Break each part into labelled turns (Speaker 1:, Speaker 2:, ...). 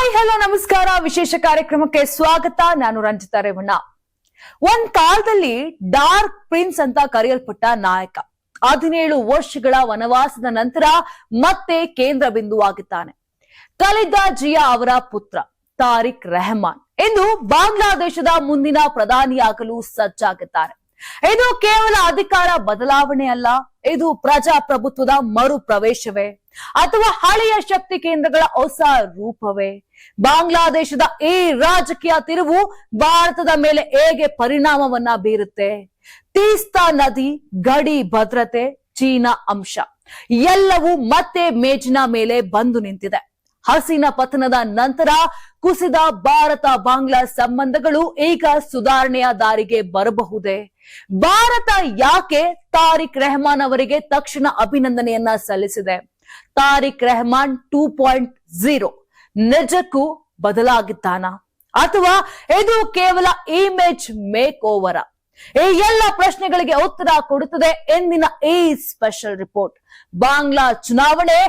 Speaker 1: Hi hello ನಮಸ್ಕಾರ. ವಿಶೇಷ ಕಾರ್ಯಕ್ರಮಕ್ಕೆ ಸ್ವಾಗತ. ನಾನು ರಂಜಿತಾ ರೇವಣ್ಣ. ಒಂದ್ ಕಾಲದಲ್ಲಿ ಡಾರ್ಕ್ ಪ್ರಿನ್ಸ್ ಅಂತ ಕರೆಯಲ್ಪಟ್ಟ ನಾಯಕ 17 ವರ್ಷಗಳ ವನವಾಸದ ನಂತರ ಮತ್ತೆ ಕೇಂದ್ರ ಬಿಂದುವಾಗಿದ್ದಾನೆ. ಖಲೀದಾ ಜಿಯಾ ಅವರ ಪುತ್ರ ತಾರಿಕ್ ರೆಹಮಾನ್ ಇಂದು ಬಾಂಗ್ಲಾದೇಶದ ಮುಂದಿನ ಪ್ರಧಾನಿಯಾಗಲು ಸಜ್ಜಾಗಿದ್ದಾರೆ. ಇದು ಕೇವಲ ಅಧಿಕಾರ ಬದಲಾವಣೆ ಅಲ್ಲ, ಇದು ಪ್ರಜಾಪ್ರಭುತ್ವದ ಮರು ಪ್ರವೇಶವೇ ಅಥವಾ ಹಳೆಯ ಶಕ್ತಿ ಕೇಂದ್ರಗಳ ಹೊಸ ರೂಪವೇ? ಬಾಂಗ್ಲಾದೇಶದ ಈ ರಾಜಕೀಯ ತಿರುವು ಭಾರತದ ಮೇಲೆ ಹೇಗೆ ಪರಿಣಾಮವನ್ನ ಬೀರುತ್ತೆ? ತೀಸ್ತಾ ನದಿ, ಗಡಿ ಭದ್ರತೆ, ಚೀನಾ ಅಂಶ ಎಲ್ಲವೂ ಮತ್ತೆ ಮೇಜಿನ ಮೇಲೆ ಬಂದು ನಿಂತಿದೆ. ಹಸೀನಾ ಪತನದ ನಂತರ ಕುಸಿದ ಭಾರತ ಬಾಂಗ್ಲಾ ಸಂಬಂಧಗಳು ಈಗ ಸುಧಾರಣೆಯ ದಾರಿಗೆ ಬರಬಹುದೇ? ಭಾರತ ಯಾಕೆ ತಾರಿಕ್ ರೆಹಮಾನ್ ಅವರಿಗೆ ತಕ್ಷಣ ಅಭಿನಂದನೆಯನ್ನ ಸಲ್ಲಿಸಿದೆ? ತಾರಿಕ್ ರೆಹಮಾನ್ 2.0 ನಿಜಕ್ಕೂ ಬದಲಾಗಿದ್ದಾನ ಅಥವಾ ಇದು ಕೇವಲ ಇಮೇಜ್ ಮೇಕ್ ಓವರ್? ಈ ಎಲ್ಲ ಪ್ರಶ್ನೆಗಳಿಗೆ ಉತ್ತರ ಕೊಡುತ್ತದೆ ಎಂದಿನ ಈ ಸ್ಪೆಷಲ್ ರಿಪೋರ್ಟ್. ಬಾಂಗ್ಲಾ ಚುನಾವಣೆ,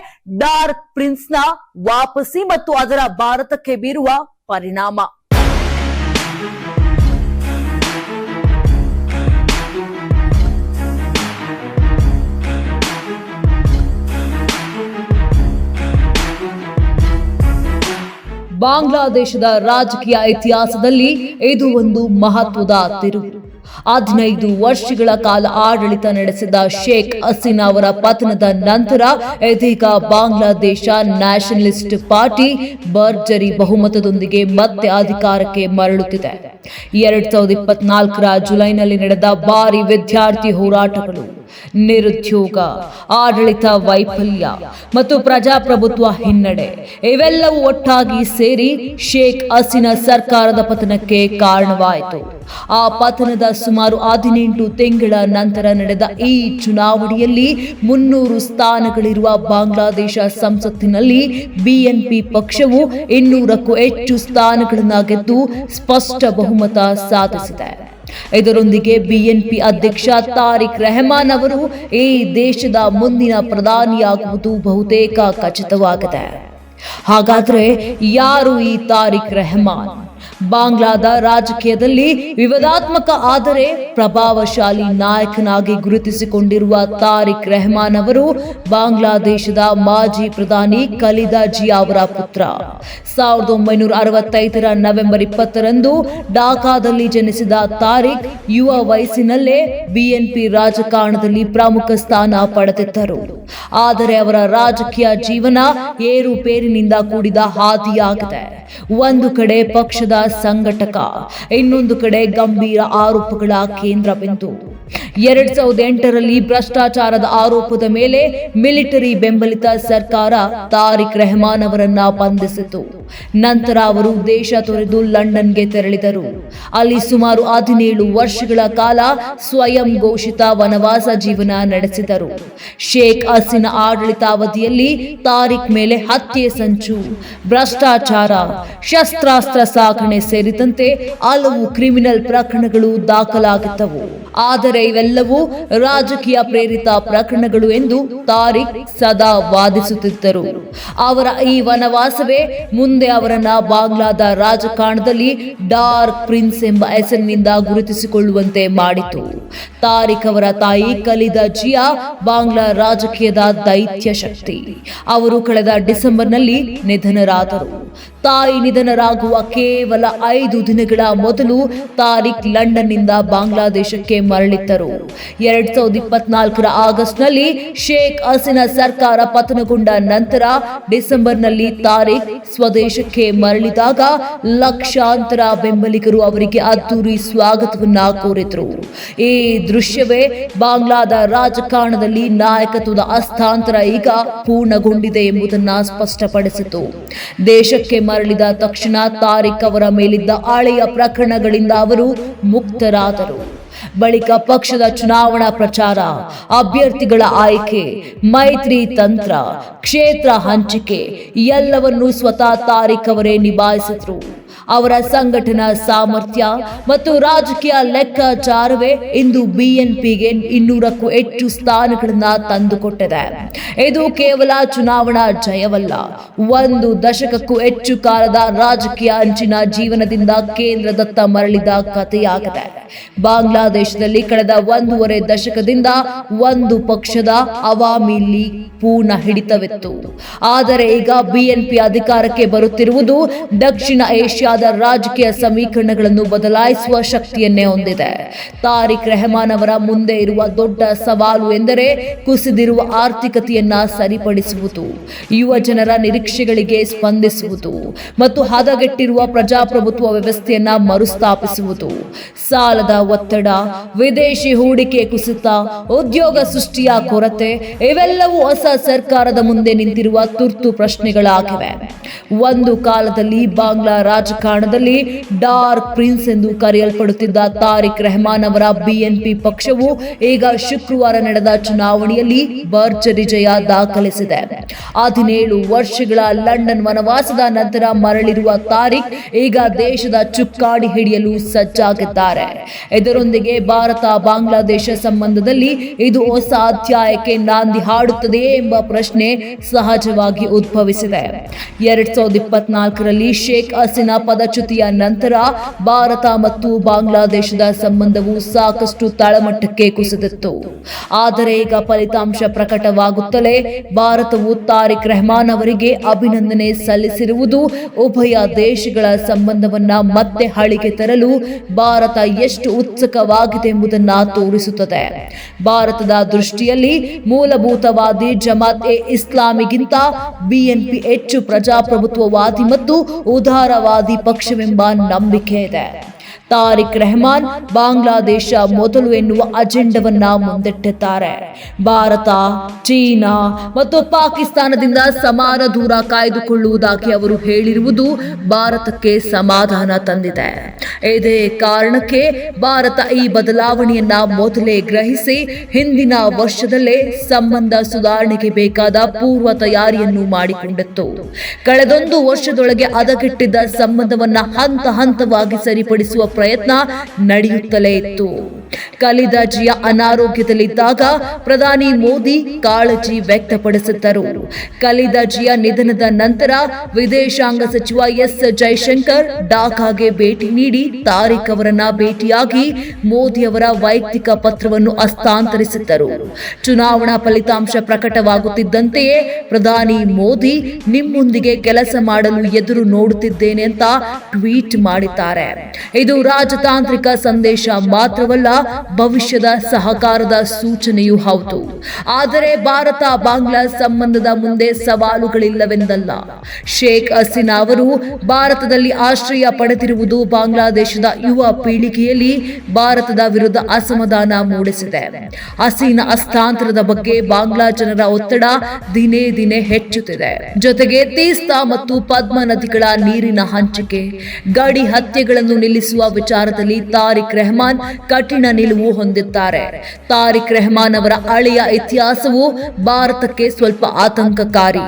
Speaker 1: ಡಾರ್ಕ್ ಪ್ರಿನ್ಸ್ ನ ವಾಪಸಿ ಮತ್ತು ಅದರ ಭಾರತಕ್ಕೆ ಬೀರುವ ಪರಿಣಾಮ. ಬಾಂಗ್ಲಾದೇಶದ ರಾಜಕೀಯ ಇತಿಹಾಸದಲ್ಲಿ ಇದು ಒಂದು ಮಹತ್ವದ ತಿರುವು. 15 ವರ್ಷಗಳ ಕಾಲ ಆಡಳಿತ ನಡೆಸಿದ ಶೇಖ್ ಹಸೀನಾ ಅವರ ಪತನದ ನಂತರ ಇದೀಗ ಬಾಂಗ್ಲಾದೇಶ ನ್ಯಾಷನಲಿಸ್ಟ್ ಪಾರ್ಟಿ ಭರ್ಜರಿ ಬಹುಮತದೊಂದಿಗೆ ಮತ್ತೆ ಅಧಿಕಾರಕ್ಕೆ ಮರಳುತ್ತಿದೆ. 2024ರ ಜುಲೈನಲ್ಲಿ ನಡೆದ ಭಾರಿ ವಿದ್ಯಾರ್ಥಿ ಹೋರಾಟಗಳು, ನಿರುದ್ಯೋಗ, ಆಡಳಿತ ವೈಫಲ್ಯ ಮತ್ತು ಪ್ರಜಾಪ್ರಭುತ್ವ ಹಿನ್ನಡೆ ಇವೆಲ್ಲವೂ ಒಟ್ಟಾಗಿ ಸೇರಿ ಶೇಖ್ ಹಸೀನಾ ಸರ್ಕಾರದ ಪತನಕ್ಕೆ ಕಾರಣವಾಯಿತು. ಆ ಪತನದ ಸುಮಾರು 18 ತಿಂಗಳ ನಂತರ ನಡೆದ ಈ ಚುನಾವಣೆಯಲ್ಲಿ 300 ಸ್ಥಾನಗಳಿರುವ ಬಾಂಗ್ಲಾದೇಶ ಸಂಸತ್ತಿನಲ್ಲಿ ಬಿಎನ್ಪಿ ಪಕ್ಷವು 200ಕ್ಕೂ ಹೆಚ್ಚು ಸ್ಥಾನಗಳನ್ನು ಗೆದ್ದು ಸ್ಪಷ್ಟ ಬಹುಮತ ಸಾಧಿಸಿದೆ. ಇದರೊಂದಿಗೆ ಬಿಎನ್ಪಿ ಅಧ್ಯಕ್ಷ ತಾರಿಕ್ ರೆಹಮಾನ್ ಅವರು ಈ ದೇಶದ ಮುಂದಿನ ಪ್ರಧಾನಿಯಾಗುವುದು ಬಹುತೇಕ ಖಚಿತವಾಗಿದೆ. ಹಾಗಾದ್ರೆ ಯಾರು ಈ ತಾರಿಕ್ ರೆಹಮಾನ್? ಬಾಂಗ್ಲಾದ ರಾಜಕೀಯದಲ್ಲಿ ವಿವಾದಾತ್ಮಕ ಆದರೆ ಪ್ರಭಾವಶಾಲಿ ನಾಯಕನಾಗಿ ಗುರುತಿಸಿಕೊಂಡಿರುವ ತಾರಿಕ್ ರೆಹಮಾನ್ ಅವರು ಬಾಂಗ್ಲಾದೇಶದ ಮಾಜಿ ಪ್ರಧಾನಿ ಖಲೀದಾ ಜಿಯಾ ಅವರ ಪುತ್ರ. 1965ರ ನವೆಂಬರ್ 20ರಂದು ಢಾಕಾದಲ್ಲಿ ಜನಿಸಿದ ತಾರಿಕ್ ಯುವ ವಯಸ್ಸಿನಲ್ಲೇ ಬಿಎನ್ಪಿ ರಾಜಕಾರಣದಲ್ಲಿ ಪ್ರಮುಖ ಸ್ಥಾನ ಪಡೆದಿದ್ದರು. ಆದರೆ ಅವರ ರಾಜಕೀಯ ಜೀವನ ಏರುಪೇರಿನಿಂದ ಕೂಡಿದ ಹಾದಿಯಾಗಿದೆ. ಒಂದು ಕಡೆ ಪಕ್ಷದ ಸಂಘಟಕ, ಇನ್ನೊಂದು ಕಡೆ ಗಂಭೀರ ಆರೋಪಗಳ ಕೇಂದ್ರ ಬಿಂದು. 2008ರಲ್ಲಿ ಭ್ರಷ್ಟಾಚಾರದ ಆರೋಪದ ಮೇಲೆ ಮಿಲಿಟರಿ ಬೆಂಬಲಿತ ಸರ್ಕಾರ ತಾರಿಕ್ ರೆಹಮಾನ್ ಅವರನ್ನ ಬಂಧಿಸಿತು. ನಂತರ ಅವರು ದೇಶ ತೊರೆದು ಲಂಡನ್ಗೆ ತೆರಳಿದರು. ಅಲ್ಲಿ ಸುಮಾರು 17 ವರ್ಷಗಳ ಕಾಲ ಸ್ವಯಂ ಘೋಷಿತ ವನವಾಸ ಜೀವನ ನಡೆಸಿದರು. ಶೇಖ್ ಹಸೀನಾ ಆಡಳಿತಾವಧಿಯಲ್ಲಿ ತಾರಿಕ್ ಮೇಲೆ ಹತ್ಯೆ ಸಂಚು, ಭ್ರಷ್ಟಾಚಾರ, ಶಸ್ತ್ರಾಸ್ತ್ರ ಸಾಗಣೆ ಸೇರಿದಂತೆ ಹಲವು ಕ್ರಿಮಿನಲ್ ಪ್ರಕರಣಗಳು ದಾಖಲಾಗಿದ್ದವು. ಆದರೆ ಇವೆಲ್ಲವೂ ರಾಜಕೀಯ ಪ್ರೇರಿತ ಪ್ರಕರಣಗಳು ಎಂದು ತಾರಿಕ್ ಸದಾ ವಾದಿಸುತ್ತಿದ್ದರು. ಅವರ ಈ ವನವಾಸವೇ ಮುಂದೆ ಅವರನ್ನ ಬಾಂಗ್ಲಾದ ರಾಜಕಾರಣದಲ್ಲಿ ಡಾರ್ಕ್ ಪ್ರಿನ್ಸ್ ಎಂಬ ಹೆಸರಿನಿಂದ ಗುರುತಿಸಿಕೊಳ್ಳುವಂತೆ ಮಾಡಿತು. ತಾರಿಕ್ ಅವರ ತಾಯಿ ಖಲೀದಾ ಜಿಯಾ ಬಾಂಗ್ಲಾ ರಾಜಕೀಯದ ದೈತ್ಯ ಶಕ್ತಿ. ಅವರು ಕಳೆದ ಡಿಸೆಂಬರ್ನಲ್ಲಿ ನಿಧನರಾದರು. ತಾಯಿ ನಿಧನರಾಗುವ ಕೇವಲ 5 ದಿನಗಳ ಮೊದಲು ತಾರಿಕ್ ಲಂಡನ್ನಿಂದ ಬಾಂಗ್ಲಾದೇಶಕ್ಕೆ ಮರಳಿದ್ದರು. 2024ರ ಆಗಸ್ಟ್ನಲ್ಲಿ ಶೇಖ್ ಹಸೀನಾ ಸರ್ಕಾರ ಪತನಗೊಂಡ ನಂತರ ಡಿಸೆಂಬರ್ನಲ್ಲಿ ತಾರಿಕ್ ಸ್ವದೇಶಕ್ಕೆ ಮರಳಿದಾಗ ಲಕ್ಷಾಂತರ ಬೆಂಬಲಿಗರು ಅವರಿಗೆ ಅದ್ದೂರಿ ಸ್ವಾಗತವನ್ನ ಕೋರಿದ್ರು. ಈ ದೃಶ್ಯವೇ ಬಾಂಗ್ಲಾದ ರಾಜಕಾರಣದಲ್ಲಿ ನಾಯಕತ್ವದ ಹಸ್ತಾಂತರ ಈಗ ಪೂರ್ಣಗೊಂಡಿದೆ ಎಂಬುದನ್ನು ಸ್ಪಷ್ಟಪಡಿಸಿತು. ದೇಶಕ್ಕೆ ಮರಳಿದ ತಕ್ಷಣ ತಾರಿಕ್ ಅವರ ಮೇಲಿದ್ದ ಹಳೆಯ ಪ್ರಕರಣಗಳಿಂದ ಅವರು ಮುಕ್ತರಾದರು. ಬಳಿಕ ಪಕ್ಷದ ಚುನಾವಣಾ ಪ್ರಚಾರ, ಅಭ್ಯರ್ಥಿಗಳ ಆಯ್ಕೆ, ಮೈತ್ರಿ ತಂತ್ರ, ಕ್ಷೇತ್ರ ಹಂಚಿಕೆ ಎಲ್ಲವನ್ನೂ ಸ್ವತಃ ತಾರಿಕ್ ಅವರೇ ನಿಭಾಯಿಸಿದ್ರು. ಅವರ ಸಂಘಟನಾ ಸಾಮರ್ಥ್ಯ ಮತ್ತು ರಾಜಕೀಯ ಲೆಕ್ಕಾಚಾರವೇ ಇಂದು ಬಿಎನ್ಪಿಗೆ 200ಕ್ಕೂ ಹೆಚ್ಚು ಸ್ಥಾನಗಳನ್ನು ತಂದುಕೊಟ್ಟಿದೆ. ಇದು ಕೇವಲ ಚುನಾವಣಾ ಜಯವಲ್ಲ, 1 ದಶಕಕ್ಕೂ ಹೆಚ್ಚು ಕಾಲದ ರಾಜಕೀಯ ಅಂಚಿನ ಜೀವನದಿಂದ ಕೇಂದ್ರದತ್ತ ಮರಳಿದ ಕಥೆಯಾಗಿದೆ. ಬಾಂಗ್ಲಾದೇಶದಲ್ಲಿ ಕಳೆದ 1.5 ದಶಕದಿಂದ ಒಂದು ಪಕ್ಷದ ಅವಾಮಿ ಲೀಗ್ ಪೂರ್ಣ ಹಿಡಿತವಿತ್ತು. ಆದರೆ ಈಗ ಬಿಎನ್ಪಿ ಅಧಿಕಾರಕ್ಕೆ ಬರುತ್ತಿರುವುದು ದಕ್ಷಿಣ ಏಷ್ಯಾದ ರಾಜಕೀಯ ಸಮೀಕರಣಗಳನ್ನು ಬದಲಾಯಿಸುವ ಶಕ್ತಿಯನ್ನೇ ಹೊಂದಿದೆ. ತಾರಿಕ್ ರೆಹಮಾನ್ ಅವರ ಮುಂದೆ ಇರುವ ದೊಡ್ಡ ಸವಾಲು ಎಂದರೆ ಕುಸಿದಿರುವ ಆರ್ಥಿಕತೆಯನ್ನ ಸರಿಪಡಿಸುವುದು, ಯುವ ಜನರ ನಿರೀಕ್ಷೆಗಳಿಗೆ ಸ್ಪಂದಿಸುವುದು ಮತ್ತು ಹದಗೆಟ್ಟಿರುವ ಪ್ರಜಾಪ್ರಭುತ್ವ ವ್ಯವಸ್ಥೆಯನ್ನ ಮರುಸ್ಥಾಪಿಸುವುದು. ಸಾಲದ ಒತ್ತಡ, ವಿದೇಶಿ ಹೂಡಿಕೆ ಕುಸಿತ, ಉದ್ಯೋಗ ಸೃಷ್ಟಿಯ ಕೊರತೆ ಇವೆಲ್ಲವೂ ಹೊಸ ಸರ್ಕಾರದ ಮುಂದೆ ನಿಂತಿರುವ ತುರ್ತು ಪ್ರಶ್ನೆಗಳಾಗಿವೆ. ಒಂದು ಕಾಲದಲ್ಲಿ ಬಾಂಗ್ಲಾ ರಾಜಕಾರಣದಲ್ಲಿ ಡಾರ್ಕ್ ಪ್ರಿನ್ಸ್ ಎಂದು ಕರೆಯಲ್ಪಡುತ್ತಿದ್ದ ತಾರಿಕ್ ರೆಹಮಾನ್ ಅವರ ಬಿಎನ್ಪಿ ಪಕ್ಷವು ಈಗ ಶುಕ್ರವಾರ ನಡೆದ ಚುನಾವಣೆಯಲ್ಲಿ ಭರ್ಜರಿ ಜಯ ದಾಖಲಿಸಿದೆ. 17 ವರ್ಷಗಳ ಲಂಡನ್ ವನವಾಸದ ನಂತರ ಮರಳಿರುವ ತಾರಿಕ್ ಈಗ ದೇಶದ ಚುಕ್ಕಾಣಿ ಹಿಡಿಯಲು ಸಜ್ಜಾಗಿದ್ದಾರೆ. ಇದರೊಂದಿಗೆ ಭಾರತ ಬಾಂಗ್ಲಾದೇಶ ಸಂಬಂಧದಲ್ಲಿ ಇದು ಹೊಸ ಅಧ್ಯಾಯಕ್ಕೆ ನಾಂದಿ ಹಾಡುತ್ತದೆಯೇ ಎಂಬ ಪ್ರಶ್ನೆ ಸಹಜವಾಗಿ ಉದ್ಭವಿಸಿದೆ. 2024ರಲ್ಲಿ ಶೇಖ್ ಹಸೀನಾ ಪದಚ್ಯುತಿಯ ನಂತರ ಭಾರತ ಮತ್ತು ಬಾಂಗ್ಲಾದೇಶದ ಸಂಬಂಧವು ಸಾಕಷ್ಟು ತಳಮಟ್ಟಕ್ಕೆ ಕುಸಿದಿತ್ತು. ಆದರೆ ಈಗ ಫಲಿತಾಂಶ ಪ್ರಕಟವಾಗುತ್ತಲೇ ಭಾರತವು ತಾರಿಕ್ ರೆಹಮಾನ್ ಅವರಿಗೆ ಅಭಿನಂದನೆ ಸಲ್ಲಿಸಿರುವುದು ಉಭಯ ದೇಶಗಳ ಸಂಬಂಧವನ್ನ ಮತ್ತೆ ಹಳಿಗೆ ತರಲು ಭಾರತ ಎಷ್ಟು ಉತ್ಸುಕವಾಗಿದೆ ಎಂಬುದನ್ನು ತೋರಿಸುತ್ತದೆ. ಭಾರತದ ದೃಷ್ಟಿಯಲ್ಲಿ ಮೂಲಭೂತವಾದಿ ಜಮಾತ್ ಎ ಇಸ್ಲಾಮಿಗಿಂತ ಬಿಎನ್ಪಿ ಹೆಚ್ಚು ಪ್ರಜಾಪ್ರಭುತ್ವವಾದಿ ಮತ್ತು ಉದಾರವಾದಿ ಪಕ್ಷವೆಂಬ ನಂಬಿಕೆ ಇದೆ. ತಾರಿಕ್ ರೆಹಮಾನ್ ಬಾಂಗ್ಲಾದೇಶ ಮೊದಲು ಎನ್ನುವ ಅಜೆಂಡವನ್ನ ಮುಂದಿಟ್ಟಿದ್ದಾರೆ. ಭಾರತ, ಚೀನಾ ಮತ್ತು ಪಾಕಿಸ್ತಾನದಿಂದ ಸಮಾನ ದೂರ ಕಾಯ್ದುಕೊಳ್ಳುವುದಾಗಿ ಅವರು ಹೇಳಿರುವುದು ಭಾರತಕ್ಕೆ ಸಮಾಧಾನ ತಂದಿದೆ. ಇದೇ ಕಾರಣಕ್ಕೆ ಭಾರತ ಈ ಬದಲಾವಣೆಯನ್ನ ಮೊದಲೇ ಗ್ರಹಿಸಿ ಹಿಂದಿನ ವರ್ಷದಲ್ಲೇ ಸಂಬಂಧ ಸುಧಾರಣೆಗೆ ಬೇಕಾದ ಪೂರ್ವ ತಯಾರಿಯನ್ನು ಮಾಡಿಕೊಂಡಿತ್ತು. ಕಳೆದೊಂದು ವರ್ಷದೊಳಗೆ ಹದಗೆಟ್ಟಿದ್ದ ಸಂಬಂಧವನ್ನ ಹಂತ ಹಂತವಾಗಿ ಸರಿಪಡಿಸುವ ಪ್ರಯತ್ನ ನಡೆಯುತ್ತಲೇ ಇತ್ತು. ಖಲೀದಾಜಿಯ ಅನಾರೋಗ್ಯದಲ್ಲಿದ್ದಾಗ ಪ್ರಧಾನಿ ಮೋದಿ ಕಾಳಜಿ ವ್ಯಕ್ತಪಡಿಸಿದ್ದರು. ಖಲೀದಾಜಿಯ ನಿಧನದ ನಂತರ ವಿದೇಶಾಂಗ ಸಚಿವ ಎಸ್ ಜೈಶಂಕರ್ ಢಾಕಾಗೆ ಭೇಟಿ ನೀಡಿ ತಾರಿಕ್ ಅವರನ್ನ ಭೇಟಿಯಾಗಿ ಮೋದಿ ಅವರ ವೈಯಕ್ತಿಕ ಪತ್ರವನ್ನು ಹಸ್ತಾಂತರಿಸಿದ್ದರು. ಚುನಾವಣಾ ಫಲಿತಾಂಶ ಪ್ರಕಟವಾಗುತ್ತಿದ್ದಂತೆಯೇ ಪ್ರಧಾನಿ ಮೋದಿ ನಿಮ್ಮೊಂದಿಗೆ ಕೆಲಸ ಮಾಡಲು ಎದುರು ನೋಡುತ್ತಿದ್ದೇನೆ ಅಂತ ಟ್ವೀಟ್ ಮಾಡಿದ್ದಾರೆ. ಇದು ರಾಜತಾಂತ್ರಿಕ ಸಂದೇಶ ಮಾತ್ರವಲ್ಲ, ಭವಿಷ್ಯದ ಸಹಕಾರದ ಸೂಚನೆಯೂ ಹೌದು. ಆದರೆ ಭಾರತ ಬಾಂಗ್ಲಾ ಸಂಬಂಧದ ಮುಂದೆ ಸವಾಲುಗಳಿಲ್ಲವೆಂದಲ್ಲ. ಶೇಖ್ ಹಸೀನಾ ಅವರು ಭಾರತದಲ್ಲಿ ಆಶ್ರಯ ಪಡೆದಿರುವುದು ಬಾಂಗ್ಲಾದೇಶದ ಯುವ ಪೀಳಿಗೆಯಲ್ಲಿ ಭಾರತದ ವಿರುದ್ಧ ಅಸಮಾಧಾನ ಮೂಡಿಸಿದೆ. ಹಸೀನಾ ಹಸ್ತಾಂತರದ ಬಗ್ಗೆ ಬಾಂಗ್ಲಾ ಜನರ ಒತ್ತಡ ದಿನೇ ದಿನೇ ಹೆಚ್ಚುತ್ತಿದೆ. ಜೊತೆಗೆ ತೀಸ್ತಾ ಮತ್ತು ಪದ್ಮ ನದಿಗಳ ನೀರಿನ ಹಂಚಿಕೆ, ಗಡಿ ಹತ್ಯೆಗಳನ್ನು ನಿಲ್ಲಿಸುವ ವಿಚಾರದಲ್ಲಿ ತಾರಿಕ್ ರೆಹಮಾನ್ ಕಠಿಣ ನಿಲುವು ಹೊಂದಿದ್ದಾರೆ. ತಾರಿಕ್ ರೆಹಮಾನ್ ಅವರ ಹಳೆಯ ಇತಿಹಾಸವು ಭಾರತಕ್ಕೆ ಸ್ವಲ್ಪ ಆತಂಕಕಾರಿ.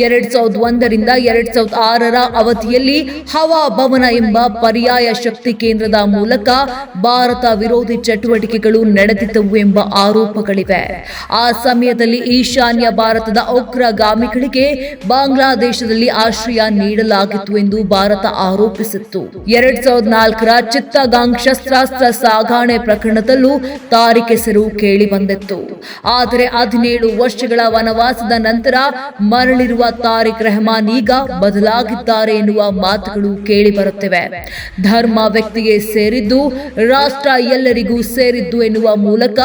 Speaker 1: 2001ರಿಂದ 2006ರ ಅವಧಿಯಲ್ಲಿ ಹವಾ ಭವನ ಎಂಬ ಪರ್ಯಾಯ ಶಕ್ತಿ ಕೇಂದ್ರದ ಮೂಲಕ ಭಾರತ ವಿರೋಧಿ ಚಟುವಟಿಕೆಗಳು ನಡೆದಿದ್ದವು ಎಂಬ ಆರೋಪಗಳಿವೆ. ಆ ಸಮಯದಲ್ಲಿ ಈಶಾನ್ಯ ಭಾರತದ ಉಗ್ರಗಾಮಿಗಳಿಗೆ ಬಾಂಗ್ಲಾದೇಶದಲ್ಲಿ ಆಶ್ರಯ ನೀಡಲಾಗಿತ್ತು ಎಂದು ಭಾರತ ಆರೋಪಿಸಿತ್ತು. 2004ರ ಚಿತ್ತಗಾಂಗ್ ಶಸ್ತ್ರಾಸ್ತ್ರ ಸಾಗಣೆ ಪ್ರಕರಣದಲ್ಲೂ ತಾರಿಕ್ ಹೆಸರು ಕೇಳಿ ಬಂದಿತ್ತು. ಆದರೆ 17 ವರ್ಷಗಳ ವನವಾಸದ ನಂತರ ಮರಳಿರುವ ತಾರಿಕ್ ರೆಹಮಾನ್ ಈಗ ಬದಲಾಗಿದ್ದಾರೆ ಎನ್ನುವ ಮಾತುಗಳು ಕೇಳಿ ಬರುತ್ತಿವೆ. ಧರ್ಮ ವ್ಯಕ್ತಿಗೆ ಸೇರಿದ್ದು, ರಾಷ್ಟ್ರ ಎಲ್ಲರಿಗೂ ಸೇರಿದ್ದು ಎನ್ನುವ ಮೂಲಕ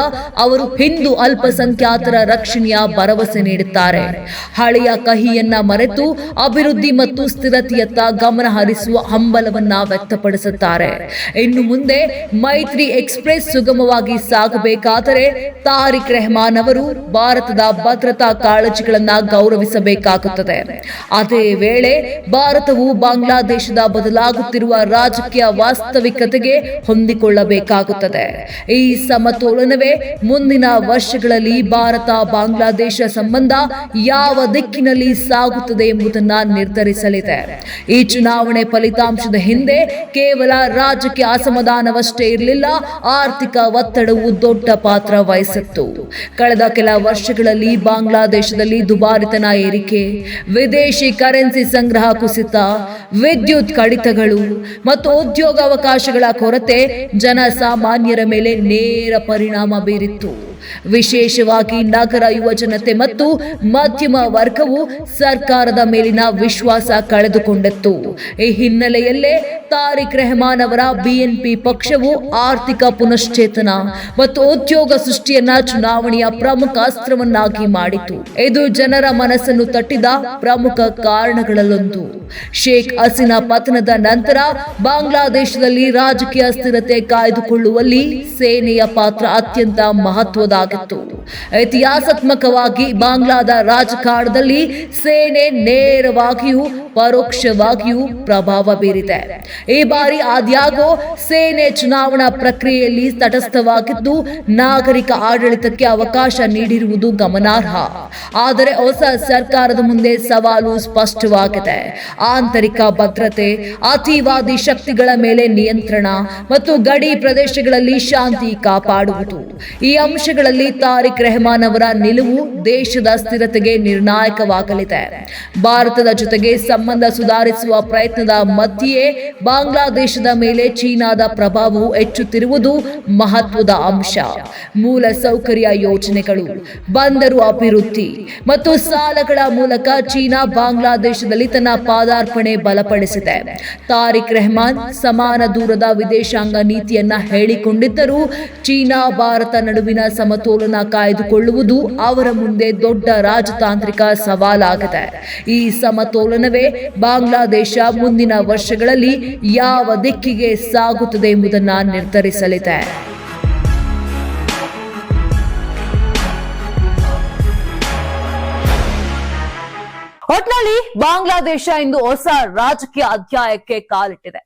Speaker 1: ಅವರು ಹಿಂದೂ ಅಲ್ಪಸಂಖ್ಯಾತರ ರಕ್ಷಣೆಯ ಭರವಸೆ ನೀಡುತ್ತಾರೆ. ಹಳೆಯ ಕಹಿಯನ್ನ ಮರೆತು ಅಭಿವೃದ್ಧಿ ಮತ್ತು ಸ್ಥಿರತೆಯತ್ತ ಗಮನ ಹರಿಸುವ ಹಂಬಲವನ್ನ ವ್ಯಕ್ತಪಡಿಸುತ್ತಾರೆ. ಇನ್ನು ಮುಂದೆ ಮೈತ್ರಿ ಎಕ್ಸ್ಪ್ರೆಸ್ ಸುಗಮವಾಗಿ ಸಾಗಬೇಕಾದರೆ ತಾರಿಕ್ ರೆಹಮಾನ್ ಅವರು ಭಾರತದ ಭದ್ರತಾ ಕಾಳಜಿಗಳನ್ನ ಗೌರವಿಸಬೇಕಾಗುತ್ತದೆ. ಅದೇ ವೇಳೆ ಭಾರತವು ಬಾಂಗ್ಲಾದೇಶದ ಬದಲಾಗುತ್ತಿರುವ ರಾಜಕೀಯ ವಾಸ್ತವಿಕತೆಗೆ ಹೊಂದಿಕೊಳ್ಳಬೇಕಾಗುತ್ತದೆ. ಈ ಸಮತೋಲನವೇ ಮುಂದಿನ ವರ್ಷಗಳಲ್ಲಿ ಭಾರತ ಬಾಂಗ್ಲಾದೇಶ ಸಂಬಂಧ ಯಾವ ದಿಕ್ಕಿನಲ್ಲಿ ಸಾಗುತ್ತದೆ ಎಂಬುದನ್ನು ನಿರ್ಧರಿಸಲಿದೆ. ಈ ಚುನಾವಣೆ ಫಲಿತಾಂಶದ ಹಿಂದೆ ಕೇವಲ ರಾಜಕೀಯ ಅಸಮಾಧಾನವಷ್ಟೇ ಇರಲಿಲ್ಲ, ಆರ್ಥಿಕ ಒತ್ತಡವು ದೊಡ್ಡ ಪಾತ್ರ ವಹಿಸಿತ್ತು. ಕಳೆದ ಕೆಲ ವರ್ಷಗಳಲ್ಲಿ ಬಾಂಗ್ಲಾದೇಶದಲ್ಲಿ ದುಬಾರಿತನ ಏರಿಕೆ, ವಿದೇಶಿ ಕರೆನ್ಸಿ ಸಂಗ್ರಹ ಕುಸಿತ, ವಿದ್ಯುತ್ ಕಡಿತಗಳು ಮತ್ತು ಉದ್ಯೋಗಾವಕಾಶಗಳ ಕೊರತೆ ಜನಸಾಮಾನ್ಯರ ಮೇಲೆ ನೇರ ಪರಿಣಾಮ ಬೀರಿತ್ತು. ವಿಶೇಷವಾಗಿ ನಗರ ಯುವಜನತೆ ಮತ್ತು ಮಧ್ಯಮ ವರ್ಗವು ಸರ್ಕಾರದ ಮೇಲಿನ ವಿಶ್ವಾಸ ಕಳೆದುಕೊಂಡಿತ್ತು. ಈ ಹಿನ್ನೆಲೆಯಲ್ಲೇ ತಾರಿಕ್ ರೆಹಮಾನ್ ಅವರ ಬಿಎನ್ಪಿ ಪಕ್ಷವು ಆರ್ಥಿಕ ಪುನಶ್ಚೇತನ ಮತ್ತು ಉದ್ಯೋಗ ಸೃಷ್ಟಿಯನ್ನ ಚುನಾವಣೆಯ ಪ್ರಮುಖ ಅಸ್ತ್ರವನ್ನಾಗಿ ಮಾಡಿತು. ಇದು ಜನರ ಮನಸ್ಸನ್ನು ತಟ್ಟಿದ ಪ್ರಮುಖ ಕಾರಣಗಳಲ್ಲೊಂದು. ಶೇಖ್ ಹಸೀನಾ ಪತನದ ನಂತರ ಬಾಂಗ್ಲಾದೇಶದಲ್ಲಿ ರಾಜಕೀಯ ಸ್ಥಿರತೆ ಕಾಯ್ದುಕೊಳ್ಳುವಲ್ಲಿ ಸೇನೆಯ ಪಾತ್ರ ಅತ್ಯಂತ ಮಹತ್ವದಾಗಿತ್ತು. ಇತಿಹಾಸಾತ್ಮಕವಾಗಿ ಬಾಂಗ್ಲಾದ ರಾಜಕಾರಣದಲ್ಲಿ ಸೇನೆ ನೇರವಾಗಿಯೂ ಪರೋಕ್ಷವಾಗಿಯೂ ಪ್ರಭಾವ ಬೀರಿದೆ. ಈ ಬಾರಿ ಆದ್ಯಾಗೋ ಸೇನೆ ಚುನಾವಣಾ ಪ್ರಕ್ರಿಯೆಯಲ್ಲಿ ತಟಸ್ಥವಾಗಿದ್ದು ನಾಗರಿಕ ಆಡಳಿತಕ್ಕೆ ಅವಕಾಶ ನೀಡಿರುವುದು ಗಮನಾರ್ಹ. ಆದರೆ ಹೊಸ ಸರ್ಕಾರದ ಮುಂದೆ ಸವಾಲು ಸ್ಪಷ್ಟವಾಗಿದೆ. ಆಂತರಿಕ ಭದ್ರತೆ, ಅತಿವಾದಿ ಶಕ್ತಿಗಳ ಮೇಲೆ ನಿಯಂತ್ರಣ ಮತ್ತು ಗಡಿ ಪ್ರದೇಶಗಳಲ್ಲಿ ಶಾಂತಿ ಕಾಪಾಡುವುದು. ಈ ಅಂಶಗಳಲ್ಲಿ ತಾರಿಕ್ ರೆಹಮಾನ್ ಅವರ ನಿಲುವು ದೇಶದ ಸ್ಥಿರತೆಗೆ ನಿರ್ಣಾಯಕವಾಗಲಿದೆ. ಭಾರತದ ಜೊತೆಗೆ ಸಂಬಂಧ ಸುಧಾರಿಸುವ ಪ್ರಯತ್ನದ ಮಧ್ಯೆಯೇ ಬಾಂಗ್ಲಾದೇಶದ ಮೇಲೆ ಚೀನಾದ ಪ್ರಭಾವವು ಹೆಚ್ಚುತ್ತಿರುವುದು ಮಹತ್ವದ ಅಂಶ. ಮೂಲ ಸೌಕರ್ಯ ಯೋಜನೆಗಳು, ಬಂದರು ಅಭಿವೃದ್ಧಿ ಮತ್ತು ಸಾಲಗಳ ಮೂಲಕ ಚೀನಾ ಬಾಂಗ್ಲಾದೇಶದಲ್ಲಿ ತನ್ನ ಪಾದಾರ್ಪಣೆ ಬಲಪಡಿಸಿದೆ. ತಾರಿಕ್ ರೆಹಮಾನ್ ಸಮಾನ ದೂರದ ವಿದೇಶಾಂಗ ನೀತಿಯನ್ನ ಹೇಳಿಕೊಂಡಿದ್ದರೂ ಚೀನಾ ಭಾರತ ನಡುವಿನ ಸಮತೋಲನ ಕಾಯ್ದುಕೊಳ್ಳುವುದು ಅವರ ಮುಂದೆ ದೊಡ್ಡ ರಾಜತಾಂತ್ರಿಕ ಸವಾಲಾಗಿದೆ. ಈ ಸಮತೋಲನವೇ ಬಾಂಗ್ಲಾದೇಶ ಮುಂದಿನ ವರ್ಷಗಳಲ್ಲಿ ಯಾವ ದಿಕ್ಕಿಗೆ ಸಾಗುತ್ತದೆ ಎಂಬುದನ್ನು ನಿರ್ಧರಿಸಲಿದೆ. ಒಟ್ನಲ್ಲಿ ಬಾಂಗ್ಲಾದೇಶ ಇಂದು ಹೊಸ ರಾಜಕೀಯ ಅಧ್ಯಾಯಕ್ಕೆ ಕಾಲಿಟ್ಟಿದೆ.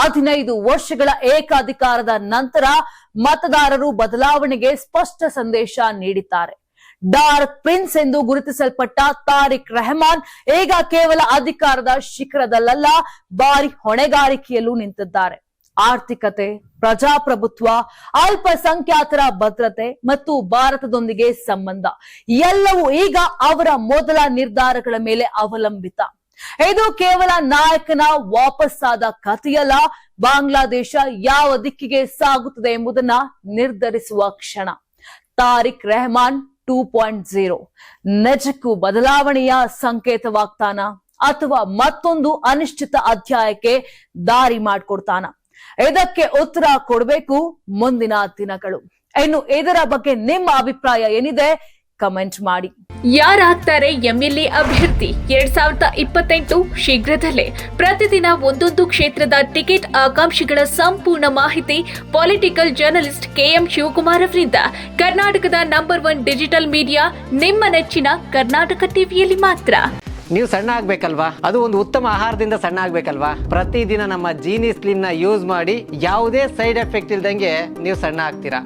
Speaker 1: 15 ವರ್ಷಗಳ ಏಕಾಧಿಕಾರದ ನಂತರ ಮತದಾರರು ಬದಲಾವಣೆಗೆ ಸ್ಪಷ್ಟ ಸಂದೇಶ ನೀಡಿದ್ದಾರೆ. ಡಾರ್ಕ್ ಪ್ರಿನ್ಸ್ ಎಂದು ಗುರುತಿಸಲ್ಪಟ್ಟ ತಾರಿಕ್ ರೆಹಮಾನ್ ಈಗ ಕೇವಲ ಅಧಿಕಾರದ ಶಿಖರದಲ್ಲ, ಭಾರಿ ಹೊಣೆಗಾರಿಕೆಯಲ್ಲೂ ನಿಂತಿದ್ದಾರೆ. ಆರ್ಥಿಕತೆ, ಪ್ರಜಾಪ್ರಭುತ್ವ, ಅಲ್ಪಸಂಖ್ಯಾತರ ಭದ್ರತೆ ಮತ್ತು ಭಾರತದೊಂದಿಗೆ ಸಂಬಂಧ ಎಲ್ಲವೂ ಈಗ ಅವರ ಮೊದಲ ನಿರ್ಧಾರಗಳ ಮೇಲೆ ಅವಲಂಬಿತ. ಇದು ಕೇವಲ ನಾಯಕನ ವಾಪಸ್ಸಾದ ಕಥೆಯಲ್ಲ, ಬಾಂಗ್ಲಾದೇಶ ಯಾವ ದಿಕ್ಕಿಗೆ ಸಾಗುತ್ತದೆ ಎಂಬುದನ್ನ ನಿರ್ಧರಿಸುವ ಕ್ಷಣ. ತಾರಿಕ್ ರೆಹಮಾನ್ 2.0 ನಿಜಕ್ಕೂ ಬದಲಾವಣೆಯ ಸಂಕೇತವಾಗ್ತಾನ ಅಥವಾ ಮತ್ತೊಂದು ಅನಿಶ್ಚಿತ ಅಧ್ಯಾಯಕ್ಕೆ ದಾರಿ ಮಾಡಿಕೊಡ್ತಾನ? ಇದಕ್ಕೆ ಉತ್ತರ ಕೊಡಬೇಕು ಮುಂದಿನ ದಿನಗಳು. ಇನ್ನು ಇದರ ಬಗ್ಗೆ ನಿಮ್ಮ ಅಭಿಪ್ರಾಯ ಏನಿದೆ ಕಮೆಂಟ್ ಮಾಡಿ.
Speaker 2: ಯಾರಾಗ್ತಾರೆ ಎಂಎಲ್ಎ ಅಭ್ಯರ್ಥಿ 2028 ಶೀಘ್ರದಲ್ಲೇ. ಪ್ರತಿದಿನ ಒಂದೊಂದು ಕ್ಷೇತ್ರದ ಟಿಕೆಟ್ ಆಕಾಂಕ್ಷಿಗಳ ಸಂಪೂರ್ಣ ಮಾಹಿತಿ ಪೊಲಿಟಿಕಲ್ ಜರ್ನಲಿಸ್ಟ್ KM ಶಿವಕುಮಾರ್ ಅವರಿಂದ. ಕರ್ನಾಟಕದ ನಂಬರ್ 1 ಡಿಜಿಟಲ್ ಮೀಡಿಯಾ ನಿಮ್ಮ ನೆಚ್ಚಿನ ಕರ್ನಾಟಕ ಟಿವಿಯಲ್ಲಿ ಮಾತ್ರ.
Speaker 3: ನೀವು ಸಣ್ಣ ಆಗ್ಬೇಕಲ್ವಾ? ಅದು ಒಂದು ಉತ್ತಮ ಆಹಾರದಿಂದ ಸಣ್ಣ ಆಗ್ಬೇಕಲ್ವಾ? ಪ್ರತಿದಿನ ನಮ್ಮ ಜೀನಿ ಸ್ಲಿಮ್ ನ ಯೂಸ್ ಮಾಡಿ ಯಾವುದೇ ಸೈಡ್ ಎಫೆಕ್ಟ್ ಇಲ್ದಂಗೆ ನೀವು ಸಣ್ಣ ಆಗ್ತೀರಾ.